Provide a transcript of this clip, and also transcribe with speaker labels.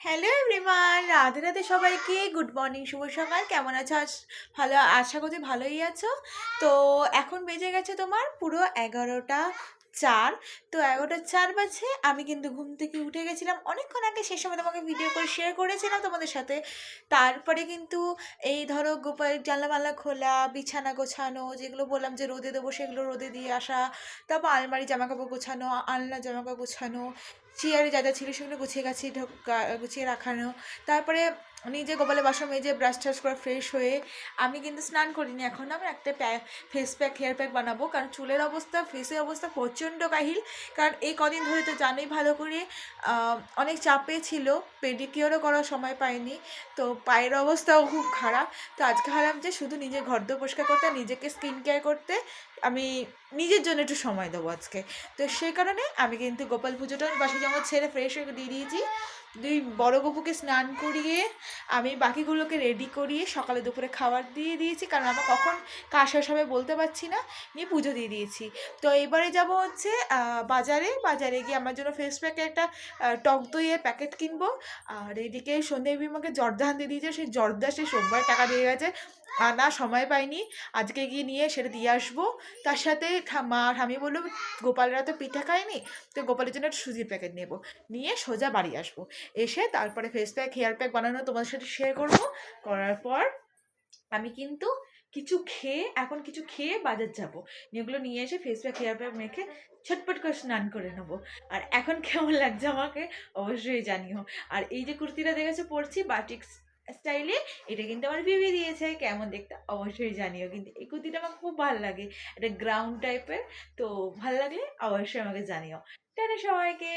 Speaker 1: Hello everyone, Radhe Radhe সবাইকে। Good morning, শুভ সকাল। কেমন আছো? ভালো, আশা করছি ভালোই আছো। তো এখন বেজে গেছে তোমার পুরো 11টা 4। তো 11টা 4 বাজে। আমি কিন্তু ঘুম থেকে উঠে গেছিলাম অনেকক্ষণ আগে, সে সময় তোমাকে ভিডিও করে শেয়ার করেছিলাম তোমাদের সাথে। তারপরে কিন্তু এই ধরো গোপাল জানলা মাল্লা খোলা, বিছানা গোছানো, যেগুলো বললাম যে রোদে দেবো সেগুলো রোদে দিয়ে আসা, তারপর আলমারি জামাকাপড় গোছানো, আলনা জামাকাপড় গোছানো, চেয়ারে যা যা ছিল সেগুলো গুছিয়ে গাছিয়ে গুছিয়ে রাখানো। তারপরে নিজে গোপালের বাসন মেজে ব্রাশ টাশ করে ফ্রেশ হয়ে আমি কিন্তু স্নান করিনি এখন। আমি একটা ফেস প্যাক, হেয়ার প্যাক বানাবো, কারণ চুলের অবস্থা, ফেসের অবস্থা প্রচণ্ড কাহিল। কারণ এই কদিন ধরে তো জানোই ভালো করে, অনেক চাপে ছিল, পেডিকিওরও করার সময় পাইনি। তো পায়ের অবস্থাও খুব খারাপ। তো আজকে ভাবলাম যে শুধু নিজের ঘর দোর পরিষ্কার করতে আর নিজেকে স্কিন কেয়ার করতে আমি নিজের জন্য একটু সময় দেবো আজকে। তো সেই কারণে আমি কিন্তু গোপাল পুজোটা বাসি জামা ছেড়ে ফ্রেশ হয়ে দিয়ে দিয়েছি। দুই বড় গপুকে স্নান করিয়ে আমি বাকিগুলোকে রেডি করিয়ে সকালে দুপুরে খাবার দিয়ে দিয়েছি, কারণ আমার কখন কাজ শেষ হবে বলতে পারছি না, নিয়ে পুজো দিয়ে দিয়েছি। তো এবারে যাব হচ্ছে বাজারে। বাজারে গিয়ে আমার জন্য ফেস প্যাকে একটা টক দইয়ের প্যাকেট কিনবো। আর এদিকে সন্ধ্যে বিমাকে জর্দা আনতে দিয়েছে, সেই জর্দা সে সোমবার টাকা দিয়ে গেছে, না সময় পাইনি। আজকে গিয়ে নিয়ে সেটা দিয়ে আসবো। তার সাথে মা ঠামি বললো গোপালরা তো পিঠা খায়নি, তো গোপালের জন্য একটা সুজির প্যাকেট নেবো, নিয়ে সোজা বাড়ি আসবো। এসে তারপরে ফেস প্যাক, হেয়ার প্যাক বানানো তোমাদের সাথে শেয়ার করবো। করার পর আমি কিন্তু কিছু খেয়ে বাজার যাবো। এগুলো নিয়ে এসে ফেস প্যাক, হেয়ার প্যাক মেখে ছটপট করে স্নান করে নেবো। আর এখন কেমন লাগছে আমাকে অবশ্যই জানিও। আর এই যে কুর্তিটা দেখেছো পরছি বাটিক স্টাইলে, এটা কিন্তু আমার বিবি দিয়েছে। কেমন দেখতে অবশ্যই জানিও, কিন্তু এই কুর্তিটা আমার খুব ভালো লাগে, এটা গ্রাউন্ড টাইপের। তো ভালো লাগলে অবশ্যই আমাকে জানিও। টাটা সবাইকে।